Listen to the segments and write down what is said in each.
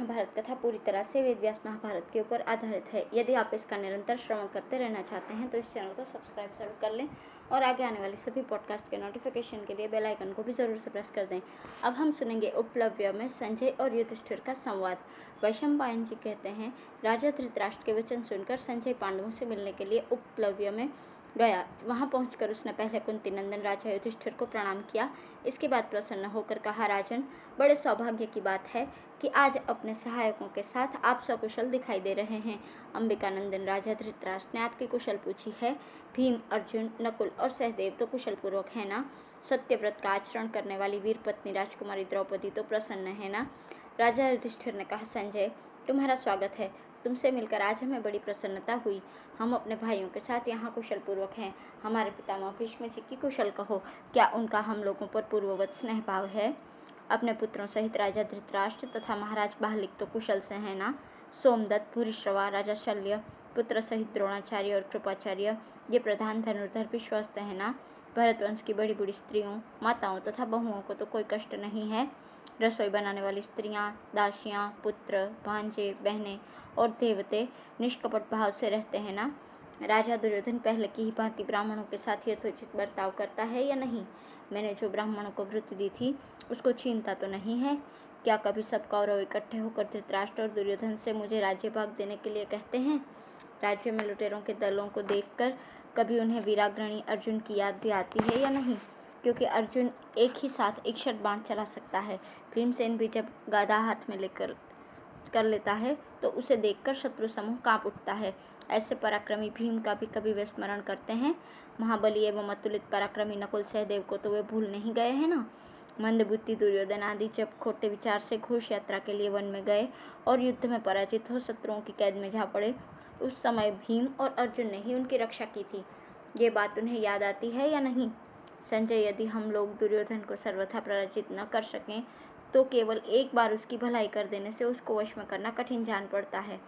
महाभारत कथा पूरी तरह से वेद व्यास महाभारत के ऊपर आधारित है। यदि आप इसका निरंतर श्रवण करते रहना चाहते हैं तो इस चैनल को सब्सक्राइब जरूर कर लें और आगे आने वाली सभी पॉडकास्ट के नोटिफिकेशन के लिए बेल आइकन को भी जरूर से प्रेस कर दें। अब हम सुनेंगे उपलव्य में संजय और युधिष्ठिर का संवाद। वैशंपायन जी कहते हैं, राजा धृतराष्ट्र के वचन सुनकर संजय पांडवों से मिलने के लिए उपलव्य में गया। वहां पहुंचकर उसने पहले कुंती नंदन राजा युधिष्ठिर को प्रणाम किया। इसके बाद प्रसन्न होकर कहा, राजन, बड़े सौभाग्य की बात है कि आज अपने सहायकों के साथ आप सकुशल दिखाई दे रहे हैं। अंबिका नंदन राजा धृतराष्ट्र ने आपकी कुशल पूछी है। भीम, अर्जुन, नकुल और सहदेव तो कुशल पूर्वक है ना? सत्यव्रत का आचरण करने वाली वीर पत्नी राजकुमारी द्रौपदी तो प्रसन्न है ना? राजा युधिष्ठिर ने कहा, संजय, तुम्हारा स्वागत है। तुमसे मिलकर आज हमें बड़ी प्रसन्नता हुई। हम अपने भाइयों के साथ यहाँ कुशल पूर्वक हैं। हमारे पितामह भीष्म जी की कुशल कहो। क्या उनका हम लोगों पर पूर्ववत स्नेह भाव है? अपने पुत्रों सहित राजा धृतराष्ट्र तथा महाराज बाहलिक तो कुशल से है ना? सोमदत्त, भूरिश्रवा, राजा शल्य पुत्र सहित द्रोणाचार्य और कृपाचार्य ये प्रधान धनुर्धर भी स्वस्थ है ना? भरतवंश की बड़ी बड़ी स्त्रियों, माताओं तथा बहुओं को तो कोई कष्ट नहीं है? रसोई बनाने वाली स्त्रियां, दासियां, पुत्र, भांजे, बहनें और देवते निष्कपट भाव से रहते हैं ना? राजा दुर्योधन पहले की ही भांति ब्राह्मणों के साथ यथोचित बर्ताव करता है या नहीं? मैंने जो ब्राह्मणों को वृत्ति दी थी उसको छीनता तो नहीं है? क्या कभी सब कौरव इकट्ठे होकर धृतराष्ट्र और दुर्योधन से मुझे राज्य भाग देने के लिए कहते हैं? राज्य में लुटेरों के दलों को देखकर कभी उन्हें वीराग्रणी अर्जुन की याद भी आती है या नहीं? क्योंकि अर्जुन एक ही साथ 61 बाण चला सकता है। भीमसेन भी जब गदा हाथ में लेकर कर लेता है तो उसे देखकर शत्रु समूह कांप उठता है। ऐसे पराक्रमी भीम का भी कभी वे स्मरण करते हैं? महाबली एवं अतुलित पराक्रमी नकुल सहदेव को तो वे भूल नहीं गए हैं ना? मंदबुद्धि दुर्योधन आदि जब खोटे विचार से घोष यात्रा के लिए वन में गए और युद्ध में पराजित हो शत्रुओं की कैद में जा पड़े, उस समय भीम और अर्जुन ने ही उनकी रक्षा की थी। ये बात उन्हें याद आती है या नहीं? संजय, यदि हम लोग दुर्योधन को सर्वथा पराजित न कर सकें तो केवल एक बार उसकी भलाई कर देने से उसको वश में करना कठिन जान पड़ता है।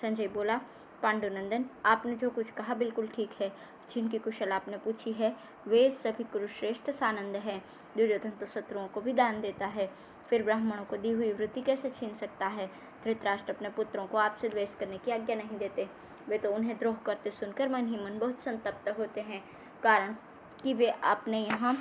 संजय बोला, पांडुनंदन, आपने जो कुछ कहा बिल्कुल ठीक है। जिनकी कुशल आपने पूछी है वे सभी कुरुश्रेष्ठ सानंद हैं। दुर्योधन तो शत्रुओं को भी दान देता है, फिर ब्राह्मणों को दी हुई वृत्ति कैसे छीन सकता है? धृतराष्ट्र अपने पुत्रों को आपसे द्वेष करने की आज्ञा नहीं देते। वे तो उन्हें द्रोह करते सुनकर मन ही मन बहुत संतप्त होते हैं, कारण कि वे आपने यहाँ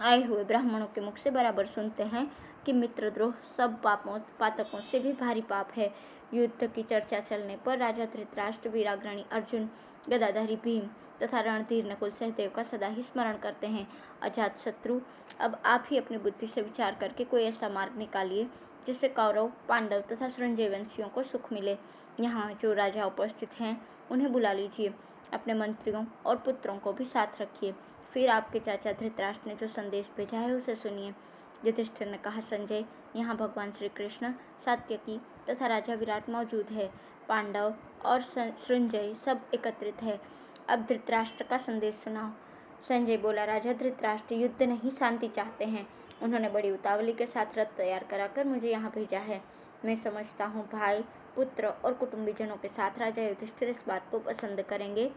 आए हुए ब्राह्मणों के मुख से बराबर सुनते हैं कि मित्रद्रोह सब पातकों से भी भारी पाप है। युद्ध की चर्चा चलने पर राजा धृतराष्ट्र, वीराग्रणी अर्जुन, गदाधारी भीम तथा रणधीर नकुल सहदेव का सदा ही स्मरण करते हैं। अजात शत्रु, अब आप ही अपनी बुद्धि से विचार करके कोई ऐसा मार्ग निकालिए जिससे कौरव, पांडव तथा संजय वंशियों को सुख मिले। यहाँ जो राजा उपस्थित हैं उन्हें बुला लीजिए। अपने मंत्रियों और पुत्रों को भी साथ रखिए। फिर आपके चाचा धृतराष्ट्र ने जो संदेश भेजा है उसे सुनिए। युधिष्ठिर ने कहा, संजय, यहाँ भगवान श्री कृष्ण, सात्यकी तथा राजा विराट मौजूद है। पांडव और संजय सब एकत्रित है। अब धृतराष्ट्र का संदेश सुनाओ। संजय बोला, राजा धृतराष्ट्र युद्ध नहीं शांति चाहते हैं। उन्होंने बड़ी उतावली के साथ रथ तैयार कराकर मुझे यहाँ भेजा है। मैं समझता हूँ भाई, पुत्र और कुटुंबीजनों के साथ राजा युधिष्ठिर इस बात को पसंद करेंगे।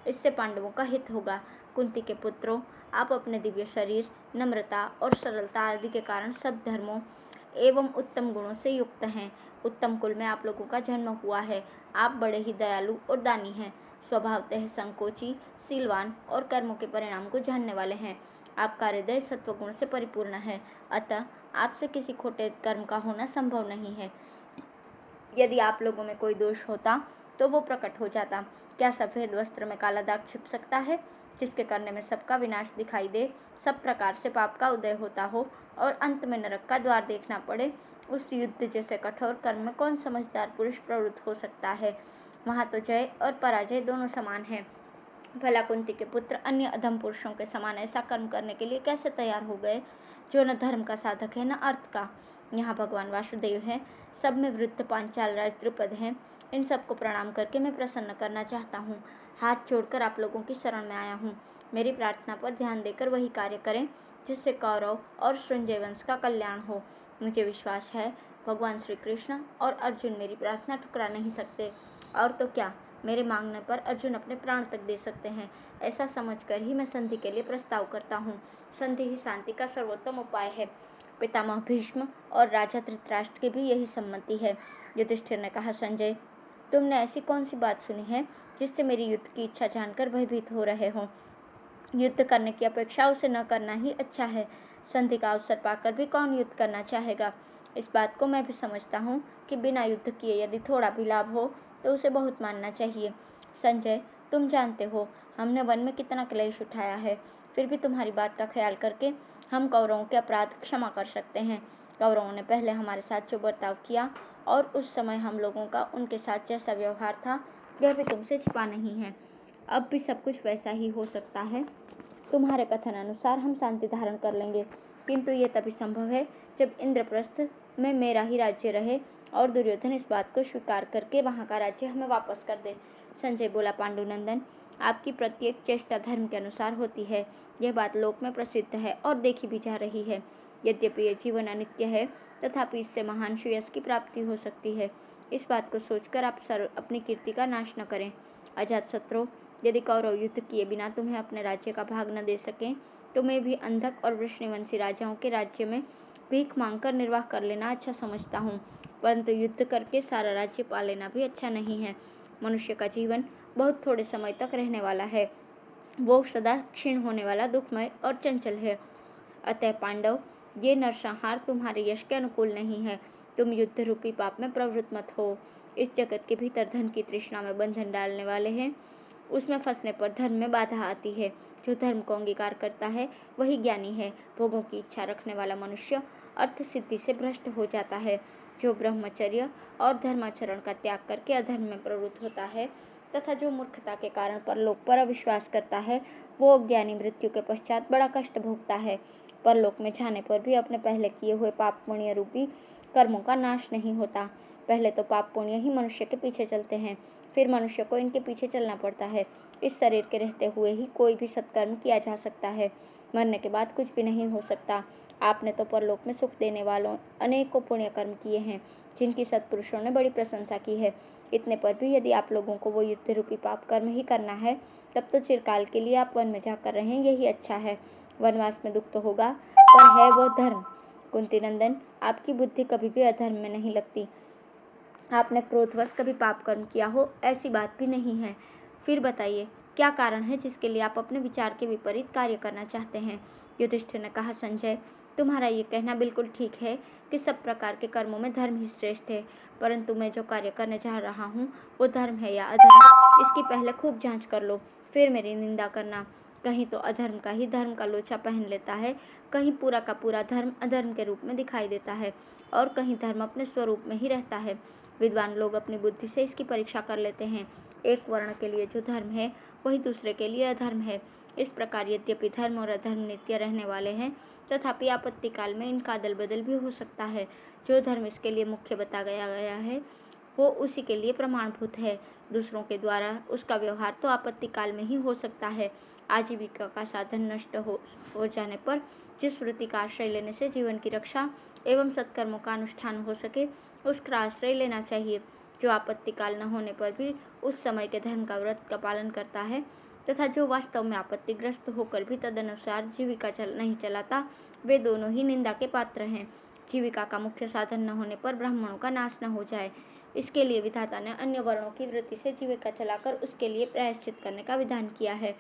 इससे पांडवों का हित होगा। कुंती के पुत्रों, आप अपने दिव्य शरीर, नम्रता और सरलता आदि के कारण सब धर्मों एवं उत्तम गुणों से युक्त हैं। उत्तम कुल में आप लोगों का जन्म हुआ है। आप बड़े ही दयालु और दानी हैं। स्वभावतः संकोची, सीलवान और कर्मों के परिणाम को जानने वाले हैं। आपका हृदय सत्वगुण से परिपूर्ण है, अतः आपसे किसी खोटे कर्म का होना संभव नहीं है। यदि आप लोगों में कोई दोष होता तो वो प्रकट हो जाता। क्या सफेद वस्त्र में काला दाग छिप सकता है? जिसके करने में सबका विनाश दिखाई दे, सब प्रकार से पाप का उदय होता हो और अंत में नरक का द्वार देखना पड़े, उस युद्ध जैसे कठोर कर्म में कौन समझदार पुरुष प्रवृत्त हो सकता है? वहाँ तो जय और पराजय दोनों समान है। भला कुंती के पुत्र अन्य अधम पुरुषों के समान ऐसा कर्म करने के लिए कैसे तैयार हो गए, जो न धर्म का साधक है न अर्थ का? यहाँ भगवान वासुदेव है, सब में वृद्ध पांचाल राज द्रुपद हैं। इन सबको प्रणाम करके मैं प्रसन्न करना चाहता हूँ। हाथ जोड़कर आप लोगों की शरण में आया हूँ। मेरी प्रार्थना पर ध्यान देकर वही कार्य करें जिससे कौरव और संजय वंश का कल्याण हो। मुझे विश्वास है भगवान श्री कृष्ण और अर्जुन मेरी प्रार्थना ठुकरा नहीं सकते, और तो क्या, मेरे मांगने पर अर्जुन अपने प्राण तक दे सकते हैं। ऐसा समझकर ही मैं संधि के लिए प्रस्ताव करता हूँ। संधि ही शांति का सर्वोत्तम उपाय है। पितामह भीष्म और राजा धृतराष्ट्र की भी यही सम्मति है। युधिष्ठिर ने कहा, संजय, तुमने ऐसी कौन सी बात सुनी है जिससे मेरी युद्ध की इच्छा जानकर भयभीत हो रहे हो? युद्ध करने की अपेक्षा उसे न करना ही अच्छा है। संधि का अवसर पाकर भी कौन युद्ध करना चाहेगा? इस बात को मैं भी समझता हूँ कि बिना युद्ध किए यदि थोड़ा भी लाभ हो तो उसे बहुत मानना चाहिए। संजय, तुम जानते हो हमने वन में कितना क्लेश उठाया है, फिर भी तुम्हारी बात का ख्याल करके हम कौरवों के अपराध क्षमा कर सकते हैं। कौरवों ने पहले हमारे साथ जो बर्ताव किया और उस समय हम लोगों का उनके साथ जैसा व्यवहार था, यह भी तुमसे छिपा नहीं है। अब भी सब कुछ वैसा ही हो सकता है। तुम्हारे कथन अनुसार हम शांति धारण कर लेंगे, किंतु ये तभी संभव है जब इंद्रप्रस्थ में मेरा ही राज्य रहे और दुर्योधन इस बात को स्वीकार करके वहाँ का राज्य हमें वापस कर दे। संजय बोला, पांडुनंदन, आपकी प्रत्येक चेष्टा धर्म के अनुसार होती है। यह बात लोक में प्रसिद्ध है और देखी भी जा रही है। यद्यपि ये जीवन अनित्य है, तथापि इससे महान श्रेयस की प्राप्ति हो सकती है। इस बात को सोचकर आप अपनी कीर्ति का नाश न करें। अजातशत्रु, यदि कौरव युद्ध किए बिना तुम्हें अपने राज्य का भाग न दे सकें तो मैं भी अंधक और वृष्णिवंशी राजाओं के राज्य में भीख मांगकर निर्वाह कर लेना अच्छा समझता हूँ, परंतु युद्ध करके सारा राज्य पा लेना भी अच्छा नहीं है। मनुष्य का जीवन बहुत थोड़े समय तक रहने वाला है। वो सदा क्षीण होने वाला, दुखमय और चंचल है। अतः पांडव, ये नरसंहार तुम्हारे यश के अनुकूल नहीं है। तुम युद्ध रूपी पाप में प्रवृत्त मत हो। इस जगत के भीतर धन की तृष्णा में बंधन डालने वाले हैं, उसमें फंसने पर धर्म में बाधा आती है। जो धर्म को अंगीकार करता है वही ज्ञानी है। भोगों की इच्छा रखने वाला मनुष्य अर्थ सिद्धि से भ्रष्ट हो जाता है। जो ब्रह्मचर्य और धर्माचरण का त्याग करके अधर्म में प्रवृत्त होता है तथा जो मूर्खता के कारण परलोक पर अविश्वास करता है, वो अज्ञानी मृत्यु के पश्चात बड़ा कष्ट भोगता है। परलोक में जाने पर भी अपने पहले किए हुए पाप पुण्य रूपी कर्मों का नाश नहीं होता। पहले तो पाप पुण्य ही मनुष्य के पीछे चलते हैं, फिर मनुष्य को इनके पीछे चलना पड़ता है। इस शरीर के रहते हुए ही कोई भी सत्कर्म किया जा सकता है, मरने के बाद कुछ भी नहीं हो सकता। आपने तो परलोक में सुख देने वालों अनेकों पुण्य कर्म किए हैं, जिनकी सत्पुरुषों ने बड़ी प्रशंसा की है। इतने पर भी यदि आप लोगों को वो युद्ध रूपी पाप कर्म ही करना है, तब तो चिरकाल के लिए आप वन में जाकर रहें, यही अच्छा है। वनवास में दुख तो होगा, पर है वो धर्म। कुंती नंदन, आपकी बुद्धि कभी भी अधर्म में नहीं लगती। आपने क्रोधवश कभी पाप कर्म किया हो, ऐसी बात भी नहीं है। फिर बताइए, क्या कारण है जिसके लिए आप अपने विचार के विपरीत कार्य करना चाहते हैं? युधिष्ठिर ने कहा, संजय, तुम्हारा ये कहना बिल्कुल ठीक है कि सब प्रकार के कर्मों में धर्म ही श्रेष्ठ है, परंतु मैं जो कार्य करने जा रहा हूँ वो धर्म है या अधर्म, इसकी पहले खूब जांच कर लो, फिर मेरी निंदा करना। कहीं तो अधर्म का ही धर्म का लोचा पहन लेता है, कहीं पूरा का पूरा धर्म अधर्म के रूप में दिखाई देता है, और कहीं धर्म अपने स्वरूप में ही रहता है। विद्वान लोग अपनी बुद्धि से इसकी परीक्षा कर लेते हैं। एक वर्ण के लिए जो धर्म है वही दूसरे के लिए अधर्म है। इस प्रकार यद्यपि धर्म और अधर्म नित्य रहने वाले हैं, तथापि आपत्ति काल में इनका अदल बदल भी हो सकता है। जो धर्म इसके लिए मुख्य बता गया है वो उसी के लिए प्रमाणभूत है। दूसरों के द्वारा उसका व्यवहार तो आपत्ति काल में ही हो सकता है। आजीविका का साधन नष्ट हो जाने पर जिस वृत्ति का आश्रय लेने से जीवन की रक्षा एवं सत्कर्मों का अनुष्ठान हो सके, उसका आश्रय लेना चाहिए। जो आपत्ति काल न होने पर भी उस समय के धर्म का व्रत का पालन करता है, तथा जो वास्तव में आपत्तिग्रस्त होकर भी तदनुसार जीविका नहीं चलाता, वे दोनों ही निंदा के पात्र हैं। जीविका का मुख्य साधन न होने पर ब्राह्मणों का नाश न हो जाए, इसके लिए विधाता ने अन्य वर्णों की वृत्ति से जीविका चलाकर उसके लिए प्रायश्चित करने का विधान किया है।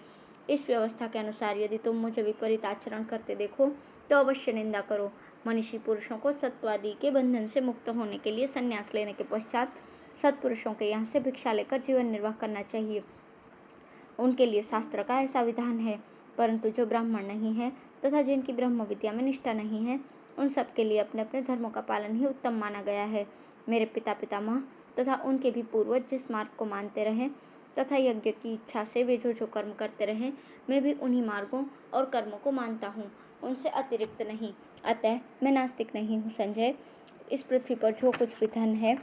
इस व्यवस्था के अनुसार यदि तुम मुझे विपरीत आचरण करते देखो तो अवश्य निंदा करो। मनीषी पुरुषों को सत्वादि के बंधन से मुक्त होने के लिए संन्यास लेने के पश्चात सत्पुरुषों के यहाँ से भिक्षा लेकर जीवन निर्वाह करना चाहिए। उनके लिए शास्त्र का ऐसा विधान है, परंतु जो ब्राह्मण नहीं है तथा जिनकी ब्रह्म विद्या में निष्ठा नहीं है, उन सब के लिए अपने अपने धर्मों का पालन ही उत्तम माना गया है। मेरे पिता पितामह तथा उनके भी पूर्वज जिस मार्ग को मानते रहे तथा यज्ञ की इच्छा से वे जो कर्म करते रहे, मैं भी उन्हीं मार्गों और कर्मों को मानता हूँ, उनसे अतिरिक्त नहीं। अतः मैं नास्तिक नहीं हूँ। संजय, इस पृथ्वी पर जो कुछ भी धन है,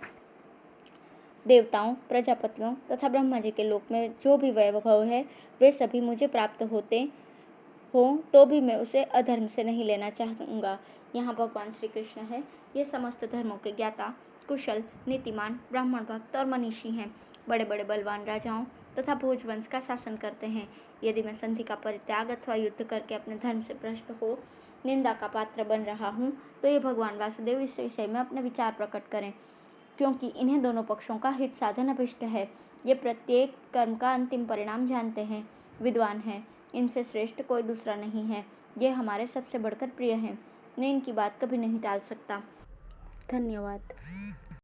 देवताओं, प्रजापतियों तथा ब्रह्मा जी के लोक में जो भी वैभव है, वे सभी मुझे प्राप्त होते हो तो भी मैं उसे अधर्म से नहीं लेना चाहूँगा। यहाँ भगवान श्री कृष्ण है, ये समस्त धर्मों के ज्ञाता, कुशल, नीतिमान, ब्राह्मण भक्त और मनीषी हैं। बड़े बड़े बलवान राजाओं तथा भोज वंश का शासन करते हैं। यदि मैं संधि का परित्याग अथवा युद्ध करके अपने धर्म से भ्रष्ट हो निंदा का पात्र बन रहा हूँ, तो ये भगवान वासुदेव इस विषय में अपने विचार प्रकट करें, क्योंकि इन्हें दोनों पक्षों का हित साधन अभिष्ट है। ये प्रत्येक कर्म का अंतिम परिणाम जानते हैं, विद्वान हैं, इनसे श्रेष्ठ कोई दूसरा नहीं है। ये हमारे सबसे बढ़कर प्रिय हैं। मैं इनकी बात कभी नहीं टाल सकता। धन्यवाद।